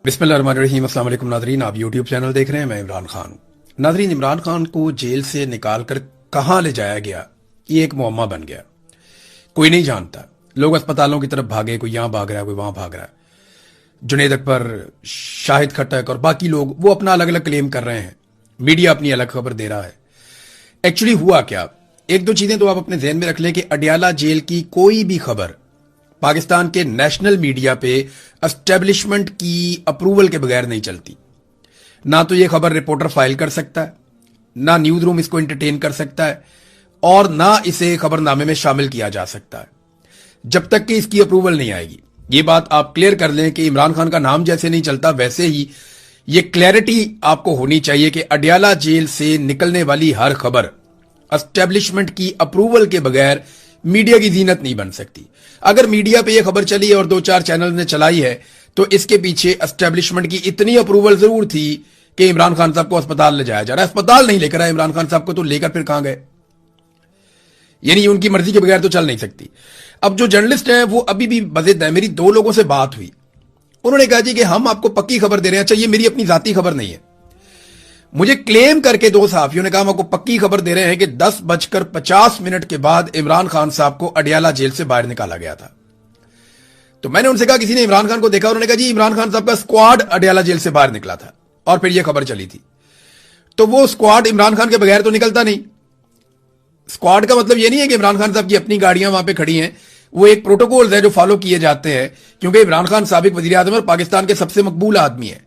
बिस्मिल्लाहिर्रहमानिर्रहीम। अस्सलाम वालेकुम नाज़रीन, आप यूट्यूब चैनल देख रहे हैं, मैं इमरान खान। नाज़रीन, इमरान खान को जेल से निकाल कर कहां ले जाया गया, ये एक मुअम्मा बन गया। कोई नहीं जानता। लोग अस्पतालों की तरफ भागे, कोई यहां भाग रहा है, कोई वहां भाग रहा है। जुनेद अकबर, शाहिद खट्टक और बाकी लोग वो अपना अलग अलग क्लेम कर रहे हैं, मीडिया अपनी अलग खबर दे रहा है। एक्चुअली हुआ क्या, एक दो चीजें तो आप अपने ध्यान में रख लें कि अडियाला जेल की कोई भी खबर पाकिस्तान के नेशनल मीडिया पे एस्टेब्लिशमेंट की अप्रूवल के बगैर नहीं चलती। ना तो ये खबर रिपोर्टर फाइल कर सकता है, ना न्यूज रूम इसको एंटरटेन कर सकता है, और ना इसे खबरनामे में शामिल किया जा सकता है जब तक कि इसकी अप्रूवल नहीं आएगी। ये बात आप क्लियर कर लें कि इमरान खान का नाम जैसे नहीं चलता, वैसे ही ये क्लैरिटी आपको होनी चाहिए कि अडियाला जेल से निकलने वाली हर खबर एस्टेब्लिशमेंट की अप्रूवल के बगैर मीडिया की जीनत नहीं बन सकती। अगर मीडिया पे यह खबर चली है और दो चार चैनल ने चलाई है, तो इसके पीछे एस्टेब्लिशमेंट की इतनी अप्रूवल जरूर थी कि इमरान खान साहब को अस्पताल ले जाया जा रहा है। अस्पताल नहीं लेकर आए इमरान खान साहब को, तो लेकर फिर कहां गए? यानी उनकी मर्जी के बगैर तो चल नहीं सकती। अब जो जर्नलिस्ट हैं वो अभी भी बज़िद है। मेरी दो लोगों से बात हुई, उन्होंने कहा जी कि हम आपको पक्की खबर दे रहे हैं। अच्छा, ये मेरी अपनी जाती खबर नहीं है, मुझे क्लेम करके दो सहाफियों ने कहा हम आपको पक्की खबर दे रहे हैं कि 10:50 के बाद इमरान खान साहब को अडियाला जेल से बाहर निकाला गया था। तो मैंने उनसे कहा किसी ने इमरान खान को देखा? उन्होंने कहा जी इमरान खान साहब का स्क्वाड अडियाला जेल से बाहर निकला था और फिर यह खबर चली थी। तो वो स्क्वाड इमरान खान के बगैर तो निकलता नहीं। स्क्वाड का मतलब यह नहीं है कि इमरान खान साहब की अपनी गाड़ियां वहां पे खड़ी हैं, वो एक प्रोटोकॉल है जो फॉलो किए जाते हैं, क्योंकि इमरान खान साबिक वजीर आजम और पाकिस्तान के सबसे मकबूल आदमी है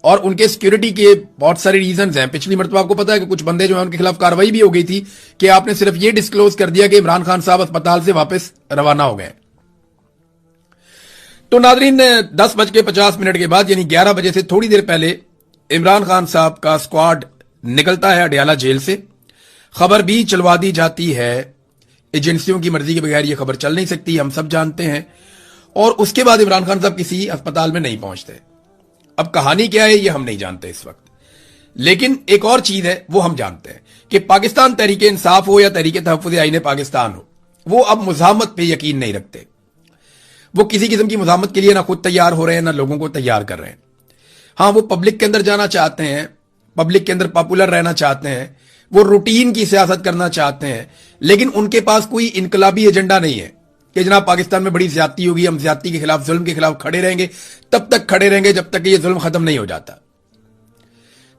और उनके सिक्योरिटी के बहुत सारे रीजंस हैं। पिछली मरतबा आपको पता है कि कुछ बंदे जो है उनके खिलाफ कार्रवाई भी हो गई थी कि आपने सिर्फ ये डिस्क्लोज कर दिया कि इमरान खान साहब अस्पताल से वापस रवाना हो गए। तो नाजरीन, 10:50 के बाद यानी 11 बजे से थोड़ी देर पहले इमरान खान साहब का स्क्वाड निकलता है अडियाला जेल से। खबर भी चलवा दी जाती है, एजेंसियों की मर्जी के बगैर यह खबर चल नहीं सकती, हम सब जानते हैं। और उसके बाद इमरान खान साहब किसी अस्पताल में नहीं पहुंचते। अब कहानी क्या है ये हम नहीं जानते इस वक्त, लेकिन एक और चीज है वो हम जानते हैं कि पाकिस्तान तहरीक इंसाफ हो या तहरीक तहफ़्फ़ुज़ आईन पाकिस्तान हो, वो अब मुज़ाहमत पे यकीन नहीं रखते। वो किसी किस्म की मुज़ाहमत के लिए ना खुद तैयार हो रहे हैं, ना लोगों को तैयार कर रहे हैं। हां, वो पब्लिक के अंदर जाना चाहते हैं, पब्लिक के अंदर पॉपुलर रहना चाहते हैं, वो रूटीन की सियासत करना चाहते हैं, लेकिन उनके पास कोई इनकलाबी एजेंडा नहीं है कि जनाब पाकिस्तान में बड़ी ज्यादती होगी, हम ज्यादती के खिलाफ, जुल्म के खिलाफ खड़े रहेंगे, तब तक खड़े रहेंगे जब तक ये जुल्म खत्म नहीं हो जाता।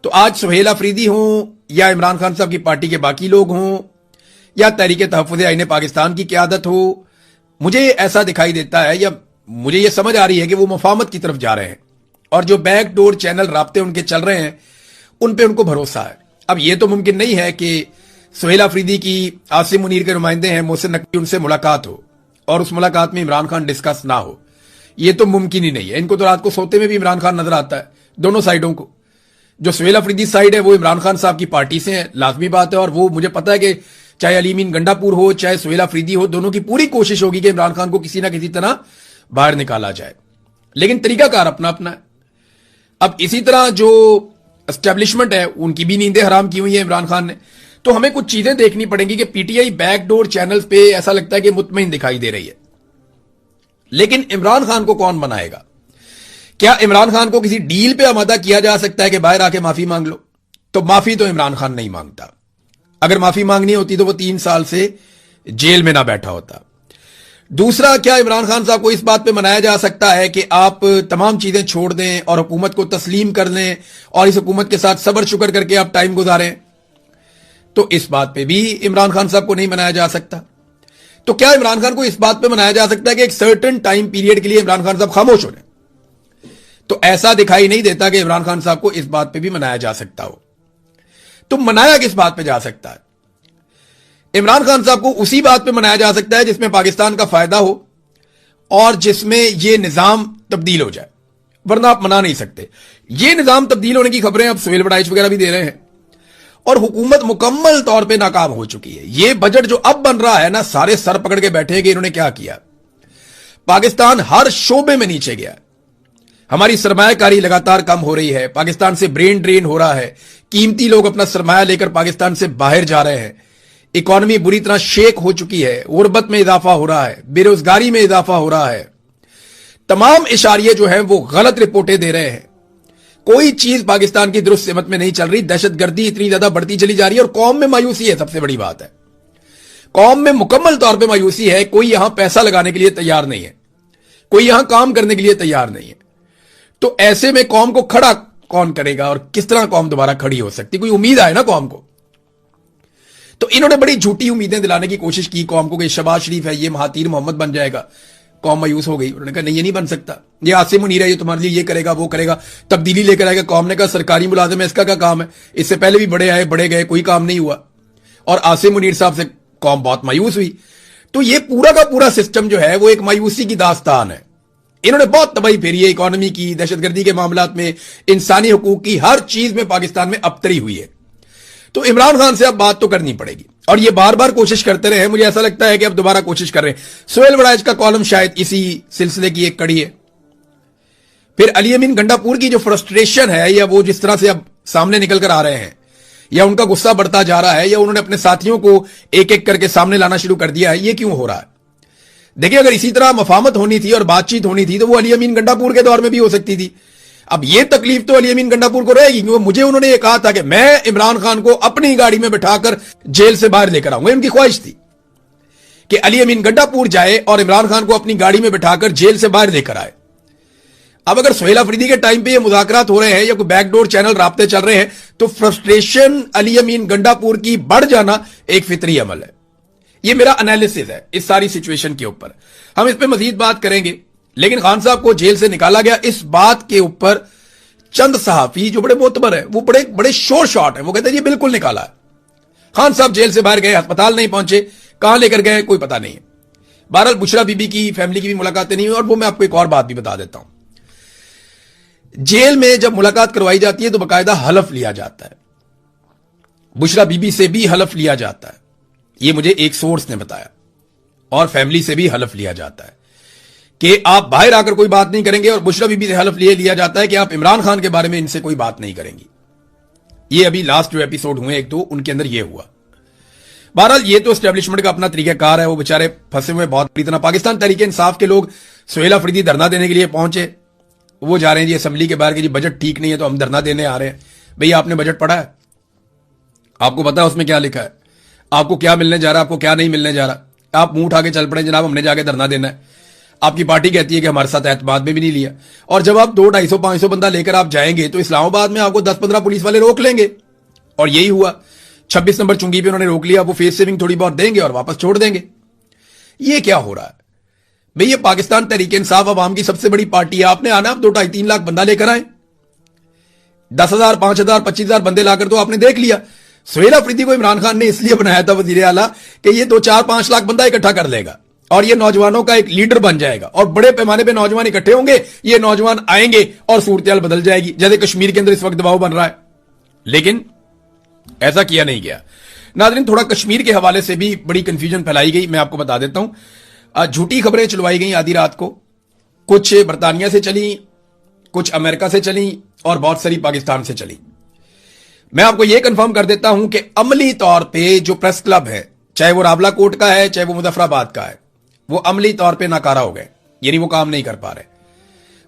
तो आज सुहेल अफरीदी हों या इमरान खान साहब की पार्टी के बाकी लोग हों या तहरीक तहफ़्फ़ुज़ आईन पाकिस्तान की क़यादत हो, मुझे ऐसा दिखाई देता है या मुझे यह समझ आ रही है कि वो मुफाहमत की तरफ जा रहे हैं और जो बैकडोर चैनल राब्ते उनके चल रहे हैं उन पर उनको भरोसा है। अब यह तो मुमकिन नहीं है कि सुहेल अफरीदी की आसिम मुनीर के नुमाइंदे हैं मोहसिन नकवी, उनसे मुलाकात हो और उस मुलाकात में इमरान खान डिस्कस ना हो। यह तो मुमकिन ही नहीं है। इनको तो रात को सोते में भी इमरान खान नजर आता है, दोनों साइडों को। जो सुहेल अफरीदी साइड है वो इमरान खान साहब की पार्टी से है, लाजमी बात है, और वो मुझे पता है कि चाहे अलीमीन गंडापुर हो चाहे सुहेल अफरीदी हो, दोनों की पूरी कोशिश होगी कि इमरान खान को किसी ना किसी तरह बाहर निकाला जाए, लेकिन तरीकाकार अपना अपना है। अब इसी तरह जो एस्टेब्लिशमेंट है उनकी भी नींदें हराम की हुई है इमरान खान ने। तो हमें कुछ चीजें देखनी पड़ेंगी कि पीटीआई बैकडोर चैनल्स पे ऐसा लगता है कि मुतमईन दिखाई दे रही है, लेकिन इमरान खान को कौन बनाएगा? क्या इमरान खान को किसी डील पे आमादा किया जा सकता है कि बाहर आके माफी मांग लो? तो माफी तो इमरान खान नहीं मांगता। अगर माफी मांगनी होती तो वो 3 साल से जेल में ना बैठा होता। दूसरा, क्या इमरान खान साहब को इस बात पे मनाया जा सकता है कि आप तमाम चीजें छोड़ दें और हुकूमत को तस्लीम कर लें और इस हुकूमत के साथ सब्र शुक्र करके आप टाइम गुजारें? तो इस बात पे भी इमरान खान साहब को नहीं मनाया जा सकता। तो क्या इमरान खान को इस बात पे मनाया जा सकता है कि एक सर्टेन टाइम पीरियड के लिए इमरान खान साहब खामोश हो रहे? तो ऐसा दिखाई नहीं देता कि इमरान खान साहब को इस बात पे भी मनाया जा सकता हो। तो मनाया किस बात पे जा सकता है? इमरान खान साहब को उसी बात पे मनाया जा सकता है जिसमें पाकिस्तान का फायदा हो और जिसमें यह निजाम तब्दील हो जाए, वरना आप मना नहीं सकते। यह निजाम तब्दील होने की खबरें अब सुहेल बड़ाइच वगैरह भी दे रहे हैं और हुकूमत मुकम्मल तौर पे नाकाम हो चुकी है। यह बजट जो अब बन रहा है ना, सारे सर पकड़ के बैठे हैं कि इन्होंने क्या किया। पाकिस्तान हर शोबे में नीचे गया, हमारी सरमायाकारी लगातार कम हो रही है, पाकिस्तान से ब्रेन ड्रेन हो रहा है, कीमती लोग अपना सरमाया लेकर पाकिस्तान से बाहर जा रहे हैं, इकॉनमी बुरी तरह शेक हो चुकी है, गुर्बत में इजाफा हो रहा है, बेरोजगारी में इजाफा हो रहा है। तमाम इशारिये जो हैं वो गलत रिपोर्टें दे रहे हैं कोई चीज पाकिस्तान की दुरुस्त सिमत में नहीं चल रही, दहशतगर्दी इतनी ज्यादा बढ़ती चली जा रही है और कौम में मायूसी है। सबसे बड़ी बात है कौम में मुकम्मल तौर पे मायूसी है। कोई यहां पैसा लगाने के लिए तैयार नहीं है, कोई यहां काम करने के लिए तैयार नहीं है। तो ऐसे में कौम को खड़ा कौन करेगा और किस तरह कौम दोबारा खड़ी हो सकती? कोई उम्मीद आए ना कौम को। तो इन्होंने बड़ी झूठी उम्मीदें दिलाने की कोशिश की कौम को कि शहबाज शरीफ है, ये महातीर मोहम्मद बन जाएगा। कौम मायूस हो गई। उन्होंने कहा नहीं, ये नहीं बन सकता। ये आसिम मुनीर है, ये तुम्हारे लिए ये करेगा वो करेगा, तब्दीली लेकर आएगा। कौम ने कहा सरकारी मुलाजिम है, इसका क्या काम है? इससे पहले भी बड़े आए बड़े गए, कोई काम नहीं हुआ। और आसिम मुनीर साहब से कौम बहुत मायूस हुई। तो ये पूरा का पूरा सिस्टम जो है वो एक मायूसी की दास्तान है। इन्होंने बहुत तबाही फेरी है इकोनॉमी की, दहशतगर्दी के मामलात में, इंसानी हुकूक की, हर चीज में पाकिस्तान में अबतरी हुई है। तो इमरान खान से अब बात तो करनी पड़ेगी और ये बार बार कोशिश करते रहे। मुझे ऐसा लगता है कि अब दोबारा कोशिश कर रहे हैं। सोहेल वड़ाइच का कॉलम शायद इसी सिलसिले की एक कड़ी है। फिर अली अमीन गंडापुर की जो फ्रस्ट्रेशन है या वो जिस तरह से अब सामने निकल कर आ रहे हैं या उनका गुस्सा बढ़ता जा रहा है या उन्होंने अपने साथियों को एक एक करके सामने लाना शुरू कर दिया है, ये क्यों हो रहा है? देखिए, अगर इसी तरह मफामत होनी थी और बातचीत होनी थी तो वो अली अमीन गंडापुर के दौर में भी हो सकती थी। अब ये तकलीफ तो अली अमीन गंडापुर को रहेगी क्योंकि मुझे उन्होंने ये कहा था कि मैं इमरान खान को अपनी गाड़ी में बिठाकर जेल से बाहर लेकर आऊंगा। उनकी ख्वाहिश थी कि अली अमीन गंडापुर जाए और इमरान खान को अपनी गाड़ी में बिठाकर जेल से बाहर लेकर आए। अब अगर सुहेल अफरीदी के टाइम पे ये मुज़ाकरात हो रहे हैं या कोई बैकडोर चैनल राब्ते चल रहे हैं तो फ्रस्ट्रेशन अली अमीन गंडापुर की बढ़ जाना एक फितरी अमल है। ये मेरा एनालिसिस है इस सारी सिचुएशन के ऊपर। हम इस पे मजीद बात करेंगे। लेकिन खान साहब को जेल से निकाला गया, इस बात के ऊपर चंद सहाफी जो बड़े मोतबर है वो बड़े बड़े शोर शॉट है, वो कहते हैं ये बिल्कुल निकाला है। खान साहब जेल से बाहर गए, अस्पताल नहीं पहुंचे, कहां लेकर गए कोई पता नहीं है। बहरहाल बुशरा बीबी की फैमिली की भी मुलाकातें नहीं हुई। और वो मैं आपको एक और बात भी बता देता हूं, जेल में जब मुलाकात करवाई जाती है तो बाकायदा हलफ लिया जाता है। बुशरा बीबी से भी हलफ लिया जाता है, ये मुझे एक सोर्स ने बताया। और फैमिली से भी हलफ लिया जाता है कि आप बाहर आकर कोई बात नहीं करेंगे। और बुशरा बीबी से हलफ लिया जाता है कि आप इमरान खान के बारे में इनसे कोई बात नहीं करेंगी। ये अभी लास्ट जो एपिसोड हुए एक दो उनके अंदर ये हुआ। बहरहाल ये तो एस्टेब्लिशमेंट का अपना तरीकाकार है, वो बेचारे फंसे हुए बहुत बुरी तरह। पाकिस्तान तहरीक इंसाफ के लोग सोहेल अफरीदी धरना देने के लिए पहुंचे, वो जा रहे हैं जी असेंबली के बाहर कि जी बजट ठीक नहीं है तो हम धरना देने आ रहे हैं। भैया आपने बजट पढ़ा है? आपको पता है उसमें क्या लिखा है? आपको क्या मिलने जा रहा है, आपको क्या नहीं मिलने जा रहा? आप मुंह उठा के चल पड़े जनाब हमने जाके धरना देना है। आपकी पार्टी कहती है कि हमारे साथ एतमाद में भी नहीं लिया। और जब आप 200, 250, 500 बंदा लेकर आप जाएंगे तो इस्लामाबाद में आपको 10-15 पुलिस वाले रोक लेंगे। और यही हुआ। 26 नंबर चुंगी पे उन्होंने रोक लिया। वो फेस सेविंग थोड़ी बहुत देंगे और वापस छोड़ देंगे। ये क्या हो रहा है भाई? ये पाकिस्तान तहरीक इंसाफ अवाम की सबसे बड़ी पार्टी है। आपने आना, आप 2, 2.5, 3 लाख बंदा लेकर आए। 10,000, 5,000, 25,000 बंदे लाकर तो आपने देख लिया। सोहेल अफरीदी को इमरान खान ने इसलिए बनाया था वजीर आला कि ये 2, 4, 5 लाख बंदा इकट्ठा कर लेगा और ये नौजवानों का एक लीडर बन जाएगा और बड़े पैमाने पे नौजवान इकट्ठे होंगे। ये नौजवान आएंगे और सूरत बदल जाएगी, जैसे कश्मीर के अंदर इस वक्त दबाव बन रहा है। लेकिन ऐसा किया नहीं गया। नाज़रीन, थोड़ा कश्मीर के हवाले से भी बड़ी कंफ्यूजन फैलाई गई। मैं आपको बता देता हूं, झूठी खबरें चलवाई गई आधी रात को। कुछ बरतानिया से चली, कुछ अमेरिका से चली और बहुत सारी पाकिस्तान से चली। मैं आपको यह कंफर्म कर देता हूं कि अमली तौर पे जो प्रेस क्लब है, चाहे वो रावला कोट का है चाहे वो मुजफ्फराबाद का है, वो अमली तौर पे नाकारा हो गए, यानी वो काम नहीं कर पा रहे।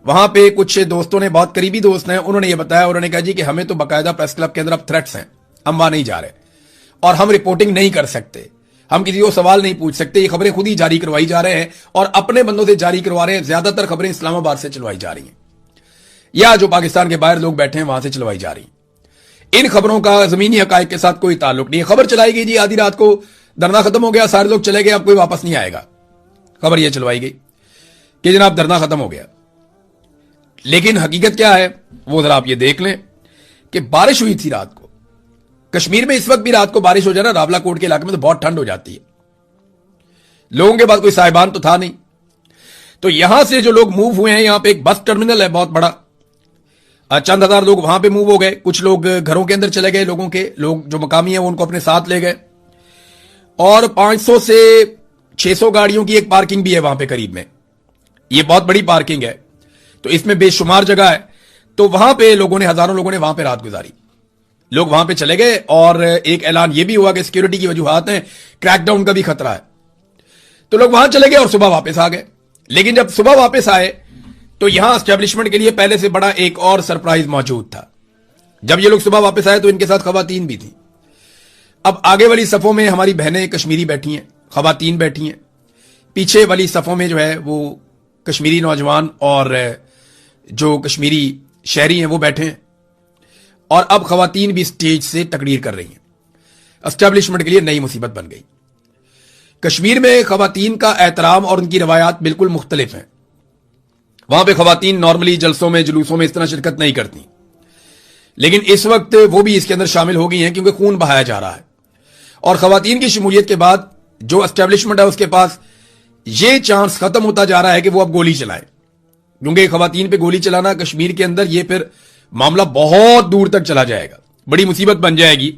वहां पे कुछ दोस्तों ने, बहुत करीबी दोस्त हैं, उन्होंने ये बताया, उन्होंने कहा जी कि हमें तो बाकायदा प्रेस क्लब के अंदर अब थ्रेट्स हैं, हम वहां नहीं जा रहे और हम रिपोर्टिंग नहीं कर सकते, हम किसी को सवाल नहीं पूछ सकते। ये खबरें खुद ही जारी करवाई जा रहे हैं और अपने बंदों से जारी करवा रहे हैं। ज्यादातर खबरें इस्लामाबाद से चलवाई जा रही हैं या जो पाकिस्तान के बाहर लोग बैठे हैं वहां से चलवाई जा रही हैं। इन खबरों का जमीनी हकायक के साथ कोई ताल्लुक नहीं है। खबर चलाई गई जी आधी रात को, धरना खत्म हो गया, सारे लोग चले गए, अब कोई वापस नहीं आएगा। खबर यह चलवाई गई कि जनाब धरना खत्म हो गया। लेकिन हकीकत क्या है वो जरा आप ये देख लें कि बारिश हुई थी रात को। कश्मीर में इस वक्त भी रात को बारिश हो जाए ना, रावला कोट के इलाके में तो बहुत ठंड हो जाती है। लोगों के पास कोई साहिबान तो था नहीं। तो यहां से जो लोग मूव हुए हैं, यहां पे एक बस टर्मिनल है बहुत बड़ा, चंद हजार लोग वहां पे मूव हो गए। कुछ लोग घरों के अंदर चले गए, लोगों के लोग जो मकामी हैं वो उनको अपने साथ ले गए। और 500 से 600 गाड़ियों की एक पार्किंग भी है वहां पे करीब में। ये बहुत बड़ी पार्किंग है, तो इसमें बेशुमार जगह है। तो वहां पे लोगों ने, हजारों लोगों ने वहां पे रात गुजारी। लोग वहां पे चले गए और एक ऐलान ये भी हुआ कि सिक्योरिटी की वजूहात हैं, क्रैकडाउन का भी खतरा है। तो लोग वहां चले गए और सुबह वापस आ गए। लेकिन जब सुबह वापस आए तो यहां एस्टेब्लिशमेंट के लिए पहले से बड़ा एक और सरप्राइज मौजूद था। जब ये लोग सुबह वापस आए तो इनके साथ खवातीन भी थी। अब आगे वाली सफों में हमारी बहनें कश्मीरी बैठी हैं, खवातीन बैठी हैं। पीछे वाली सफों में जो है वो कश्मीरी नौजवान और जो कश्मीरी शहरी हैं वो बैठे हैं। और अब खवातीन भी स्टेज से तकरीर कर रही हैं। एस्टेब्लिशमेंट के लिए नई मुसीबत बन गई। कश्मीर में खवातीन का एहतराम और उनकी रवायात बिल्कुल मुख्तलिफ हैं। वहां पे खवातीन नॉर्मली जलसों में, जुलूसों में इस तरह शिरकत नहीं करती, लेकिन इस वक्त वो भी इसके अंदर शामिल हो गई हैं क्योंकि खून बहाया जा रहा है। और खवातीन की शमूलियत के बाद जो एस्टेब्लिशमेंट है उसके पास ये चांस खत्म होता जा रहा है कि वो अब गोली चलाए, क्योंकि खवातीन पे गोली चलाना कश्मीर के अंदर ये फिर मामला बहुत दूर तक चला जाएगा, बड़ी मुसीबत बन जाएगी।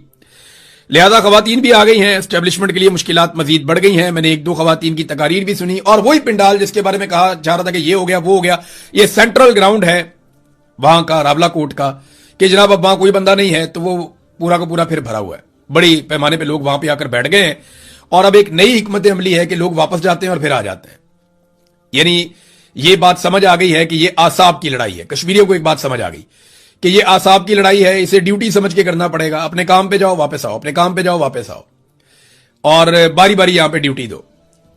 लिहाजा खवातीन भी आ गई हैं। एस्टेब्लिशमेंट के लिए मुश्किलात मजीद बढ़ गई हैं। मैंने एक दो खवातीन की तकारीर भी सुनी और वही पिंडाल जिसके बारे में कहा जा रहा था कि ये हो गया वो हो गया, ये सेंट्रल ग्राउंड है वहां का, रावला कोट का, कि जनाब अब वहां कोई बंदा नहीं है तो वो पूरा का पूरा फिर भरा हुआ है। बड़ी पैमाने पर लोग वहां पर आकर बैठ गए हैं और अब एक नई हिकमत अमली है कि लोग वापस जाते हैं और फिर आ जाते हैं। यानी ये बात समझ आ गई है कि ये आसाब की लड़ाई है। कश्मीरियों को एक बात समझ आ गई कि ये आसाब की लड़ाई है, इसे ड्यूटी समझ के करना पड़ेगा। अपने काम पे जाओ वापस आओ, अपने काम पे जाओ वापस आओ, और बारी बारी यहां पे ड्यूटी दो।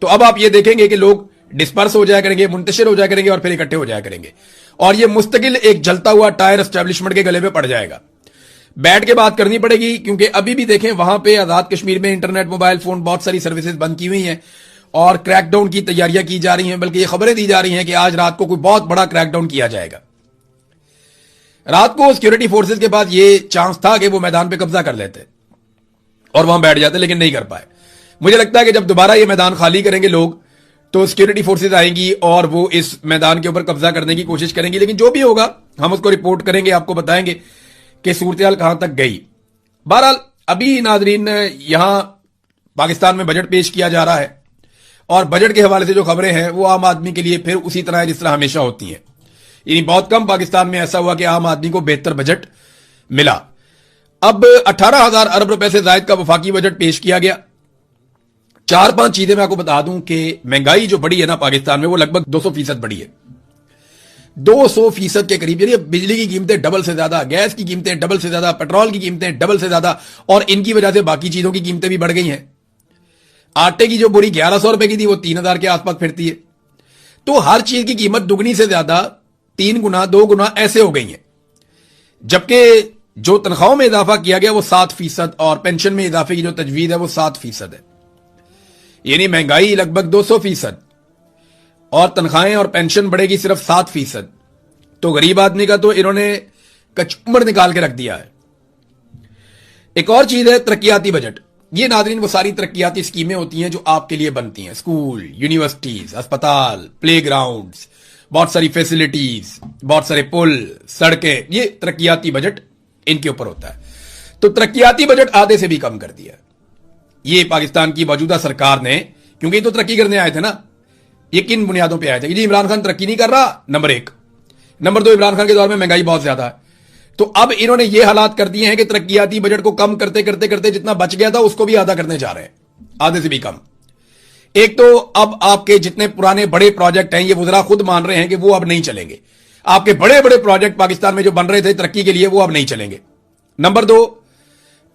तो अब आप ये देखेंगे कि लोग डिस्पर्स हो जाया करेंगे, मुंतशिर हो जाया करेंगे और फिर इकट्ठे हो जाया करेंगे, और ये मुस्तकिल एक जलता हुआ टायर एस्टेब्लिशमेंट के गले में पड़ जाएगा। बैठ के बात करनी पड़ेगी, क्योंकि अभी भी देखें वहां पे आजाद कश्मीर में इंटरनेट, मोबाइल फोन, बहुत सारी सर्विसेज बंद की हुई हैं और क्रैकडाउन की तैयारियां की जा रही हैं। बल्कि ये खबरें दी जा रही हैं कि आज रात को कोई बहुत बड़ा क्रैकडाउन किया जाएगा। रात को सिक्योरिटी फोर्सेस के पास ये चांस था कि वो मैदान पे कब्जा कर लेते और वहां बैठ जाते, लेकिन नहीं कर पाए। मुझे लगता है कि जब दोबारा ये मैदान खाली करेंगे लोग तो सिक्योरिटी फोर्सेस आएंगी और वो इस मैदान के ऊपर कब्जा करने की कोशिश करेंगी। लेकिन जो भी होगा हम उसको रिपोर्ट करेंगे, आपको बताएंगे कि सूरत-ए-हाल कहां तक गई। बहरहाल अभी नाजरीन यहां पाकिस्तान में बजट पेश किया जा रहा है और बजट के हवाले से जो खबरें हैं वो आम आदमी के लिए फिर उसी तरह है जिस तरह हमेशा होती हैं। यानी बहुत कम पाकिस्तान में ऐसा हुआ कि आम आदमी को बेहतर बजट मिला। अब 18,000 अरब रुपए से ज्यादा का वफाकी बजट पेश किया गया। 4-5 चीजें मैं आपको बता दूं कि महंगाई जो बढ़ी है ना पाकिस्तान में, वो लगभग 200% बढ़ी है। 200% के करीब। यानी बिजली की कीमतें डबल से ज्यादा, गैस की कीमतें डबल से ज्यादा, पेट्रोल की कीमतें डबल से ज्यादा, और इनकी वजह से बाकी चीजों की कीमतें भी बढ़ गई हैं। आटे की जो बोरी 1100 रुपए की थी वो 3,000 के आसपास फिरती है। तो हर चीज की कीमत दुगनी से ज्यादा, 3 गुना 2 गुना ऐसे हो गई है। जबकि जो तनख्वाहों में इजाफा किया गया वो 7% और पेंशन में इजाफे की जो तजवीज है वो 7% है। यानी महंगाई लगभग 200% और तनख्वाहें और पेंशन बढ़ेगी सिर्फ 7%। तो गरीब आदमी का तो इन्होंने कचूमर निकाल के रख दिया है। एक और चीज है तरक्याती बजट। ये नाज़रीन वो सारी तरक्याती स्कीमें होती हैं जो आपके लिए बनती हैं, स्कूल, यूनिवर्सिटीज, अस्पताल, प्ले ग्राउंड्स, बहुत सारी फैसिलिटीज, बहुत सारे पुल, सड़कें, ये तरक्याती बजट इनके ऊपर होता है। तो तरक्याती बजट आधे से भी कम कर दिया ये पाकिस्तान की मौजूदा सरकार ने, क्योंकि ये तो तरक्की करने आए थे ना। ये किन बुनियादों पे आए थे? जी इमरान खान तरक्की नहीं कर रहा, नंबर 1। नंबर 2, इमरान खान के दौर में महंगाई बहुत ज्यादा है। तो अब इन्होंने ये हालात कर दिए हैं कि तरक्याती बजट को कम करते करते करते जितना बच गया था उसको भी आधा करने जा रहे हैं, आधे से भी कम। एक तो अब आपके जितने पुराने बड़े प्रोजेक्ट हैं ये वुज़रा खुद मान रहे हैं कि वो अब नहीं चलेंगे। आपके बड़े बड़े प्रोजेक्ट पाकिस्तान में जो बन रहे थे तरक्की के लिए वो अब नहीं चलेंगे। नंबर 2,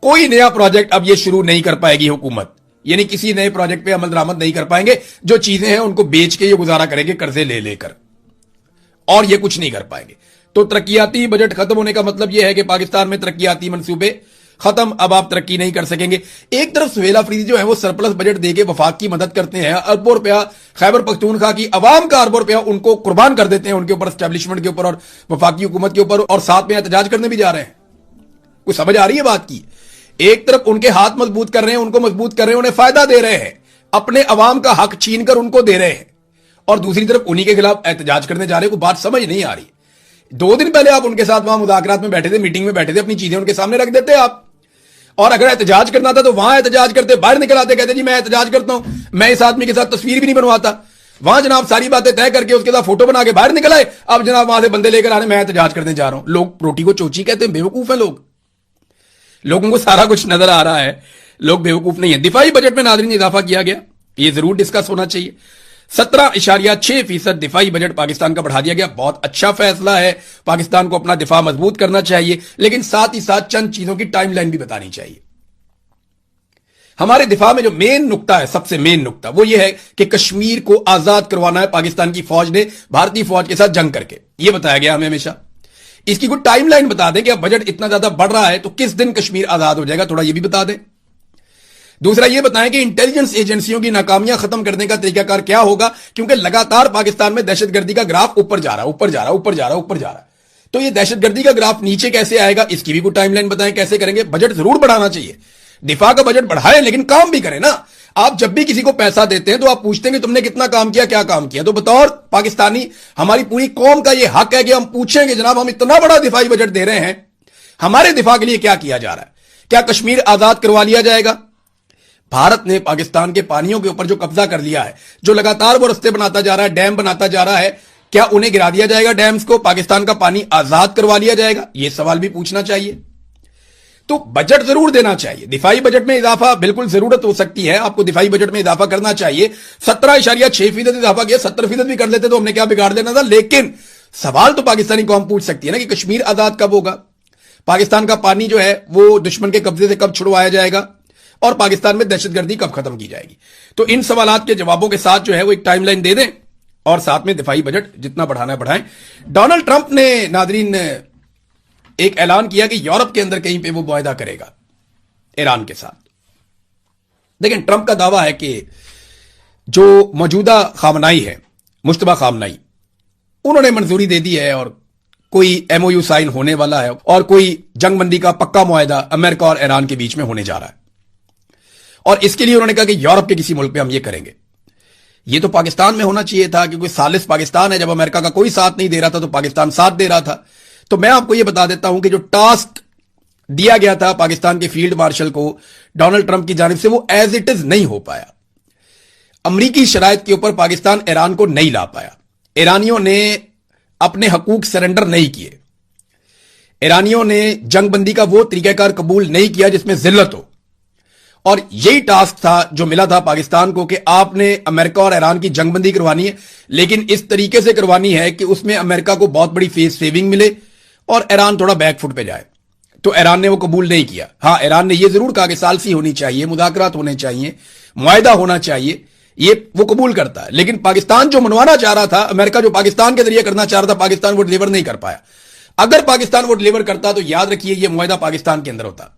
कोई नया प्रोजेक्ट अब ये शुरू नहीं कर पाएगी हुकूमत। यानी किसी नए प्रोजेक्ट पे अमल दरामद नहीं कर पाएंगे। जो चीजें हैं उनको बेच के ये गुजारा करेंगे कर्जे ले लेकर, और ये कुछ नहीं कर पाएंगे। तो तरक्याती बजट खत्म होने का मतलब यह है कि पाकिस्तान में तरक्याती मंसूबे खत्म, अब आप तरक्की नहीं कर सकेंगे। एक तरफ सुहेल अफरीदी जो है वो सरप्लस बजट देके वफाक की मदद करते हैं, अरबों रुपया खैबर पख्तूनख्वा की अवाम का अरबों रुपया उनको कुर्बान कर देते हैं, उनके ऊपर, एस्टेब्लिशमेंट के ऊपर और वफाकी हुकूमत के ऊपर, और साथ में एहतजाज करने भी जा रहे हैं। कुछ समझ आ रही है बात की? एक तरफ उनके हाथ मजबूत कर रहे हैं, उनको मजबूत कर रहे हैं, उन्हें फायदा दे रहे हैं, अपने अवाम का हक छीन कर उनको दे रहे हैं, और दूसरी तरफ उन्हीं के खिलाफ एहतजाज करने जा रहे हैं। को बात समझ नहीं आ रही। 2 दिन पहले आप उनके साथ वहां मुज़ाकरात में बैठे थे, मीटिंग में बैठे थे, अपनी चीजें उनके सामने रख देते आप, और अगर एहतजाज करना था तो वहां एहतजाज करते, बाहर निकल आते, कहते जी मैं एहतजाज करता हूं, मैं इस आदमी के साथ तस्वीर भी नहीं बनवाता। वहां जनाब सारी बातें तय करके उसके साथ फोटो बना के बाहर निकल आए। अब जनाब वहां से बंदे लेकर आ रहे, मैं एहतजाज करने जा रहा हूं। लोग रोटी को चोची कहते हैं, बेवकूफ है लोग। लोगों को सारा कुछ नजर आ रहा है, लोग बेवकूफ नहीं है। दिफाई बजट में नाज़रीन इजाफा किया गया, ये जरूर डिस्कस होना चाहिए। 17.6% दिफाई बजट पाकिस्तान का बढ़ा दिया गया। बहुत अच्छा फैसला है, पाकिस्तान को अपना दिफा मजबूत करना चाहिए, लेकिन साथ ही साथ चंद चीजों की टाइमलाइन भी बतानी चाहिए। हमारे दिफा में जो मेन नुक्ता है, सबसे मेन नुक्ता वो ये है कि कश्मीर को आजाद करवाना है पाकिस्तान की फौज ने भारतीय फौज के साथ जंग करके, ये बताया गया हमें हमेशा। इसकी कोई टाइमलाइन बता दें कि अब बजट इतना ज्यादा बढ़ रहा है तो किस दिन कश्मीर आजाद हो जाएगा, थोड़ा ये भी बता दें। दूसरा ये बताएं कि इंटेलिजेंस एजेंसियों की नाकामियां खत्म करने का तरीकाकार क्या होगा, क्योंकि लगातार पाकिस्तान में दहशतगर्दी का ग्राफ ऊपर जा रहा है, ऊपर जा रहा है, ऊपर जा रहा है, ऊपर जा रहा है। तो ये दहशतगर्दी का ग्राफ नीचे कैसे आएगा, इसकी भी कोई टाइमलाइन बताएं, कैसे करेंगे। बजट जरूर बढ़ाना चाहिए, दिफा का बजट बढ़ाएं, लेकिन काम भी करें ना। आप जब भी किसी को पैसा देते हैं तो आप पूछते हैं कि तुमने कितना काम किया, क्या काम किया। तो बतौर पाकिस्तानी हमारी पूरी कौम का यह हक है कि हम पूछेंगे जनाब हम इतना बड़ा दिफाई बजट दे रहे हैं, हमारे दिफा के लिए क्या किया जा रहा है। क्या कश्मीर आजाद करवा लिया जाएगा। भारत ने पाकिस्तान के पानियों के ऊपर जो कब्जा कर लिया है, जो लगातार वो रस्ते बनाता जा रहा है, डैम बनाता जा रहा है, क्या उन्हें गिरा दिया जाएगा डैम्स को, पाकिस्तान का पानी आजाद करवा लिया जाएगा, यह सवाल भी पूछना चाहिए। तो बजट जरूर देना चाहिए, दिफाई बजट में इजाफा बिल्कुल जरूरत हो सकती है, आपको दिफाई बजट में इजाफा करना चाहिए। 17.6% इजाफा किया, 70% भी कर लेते तो हमने क्या बिगाड़ देना था। लेकिन सवाल तो पाकिस्तानी कौम पूछ सकती है ना कि कश्मीर आजाद कब होगा, पाकिस्तान का पानी जो है वो दुश्मन के कब्जे से कब छुड़वाया जाएगा, और पाकिस्तान में दहशतगर्दी कब खत्म की जाएगी। तो इन सवालात के जवाबों के साथ जो है वो एक टाइमलाइन दे दें, और साथ में दिफाई बजट जितना बढ़ाना है बढ़ाएं। डोनाल्ड ट्रंप ने नादरीन एक ऐलान किया कि यूरोप के अंदर कहीं पे वो मुआहदा करेगा ईरान के साथ। लेकिन ट्रंप का दावा है कि जो मौजूदा खामनाई है, मुश्तबा खामनाई, उन्होंने मंजूरी दे दी है और कोई एमओयू साइन होने वाला है और कोई जंगबंदी का पक्का मुआहदा अमेरिका और ईरान के बीच में होने जा रहा है। और इसके लिए उन्होंने कहा कि यूरोप के किसी मुल्क पे हम ये करेंगे। ये तो पाकिस्तान में होना चाहिए था, क्योंकि सालिस पाकिस्तान है। जब अमेरिका का कोई साथ नहीं दे रहा था तो पाकिस्तान साथ दे रहा था। तो मैं आपको यह बता देता हूं कि जो टास्क दिया गया था पाकिस्तान के फील्ड मार्शल को डोनाल्ड ट्रंप की जानिब से, वो एज इट इज नहीं हो पाया। अमरीकी शराइत के ऊपर पाकिस्तान ईरान को नहीं ला पाया। ईरानियों ने अपने हकूक सरेंडर नहीं किए। ईरानियों ने जंगबंदी का वो तरीकाकार कबूल नहीं किया जिसमें जिल्लत हो। और यही टास्क था जो मिला था पाकिस्तान को कि आपने अमेरिका और ईरान की जंगबंदी करवानी है, लेकिन इस तरीके से करवानी है कि उसमें अमेरिका को बहुत बड़ी फेस सेविंग मिले और ईरान थोड़ा बैकफुट पे जाए। तो ईरान ने वो कबूल नहीं किया। हां, ईरान ने ये जरूर कहा कि सालसी होनी चाहिए, मुज़ाकरात होने चाहिए, मुआहदा होना चाहिए, ये वो कबूल करता है। लेकिन पाकिस्तान जो मनवाना चाह रहा था, अमेरिका जो पाकिस्तान के जरिए करना चाह रहा था, पाकिस्तान वो डिलीवर नहीं कर पाया। अगर पाकिस्तान वो डिलीवर करता तो याद रखिए ये मुआहदा पाकिस्तान के अंदर होता।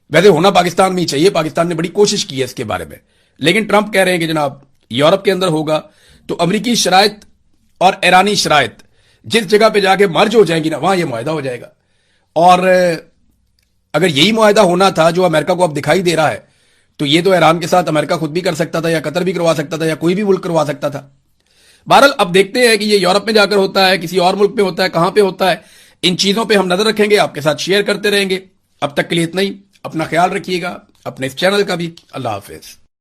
वैसे होना पाकिस्तान में ही चाहिए, पाकिस्तान ने बड़ी कोशिश की है इसके बारे में, लेकिन ट्रंप कह रहे हैं कि जनाब यूरोप के अंदर होगा। तो अमरीकी शराइत और ईरानी शराइत जिस जगह पे जाके मर्ज हो जाएंगी ना, वहां यह मुआहदा हो जाएगा। और अगर यही मुआहदा होना था जो अमेरिका को अब दिखाई दे रहा है, तो ये तो ईरान के साथ अमेरिका खुद भी कर सकता था, या कतर भी करवा सकता था, या कोई भी मुल्क करवा सकता था। बहरहाल अब देखते हैं कि ये यूरोप में जाकर होता है, किसी और मुल्क में होता है, कहां पे होता है। इन चीजों पे हम नजर रखेंगे, आपके साथ शेयर करते रहेंगे। अब तक के लिए इतना ही। अपना ख्याल रखिएगा, अपने इस चैनल का भी। अल्लाह हाफिज।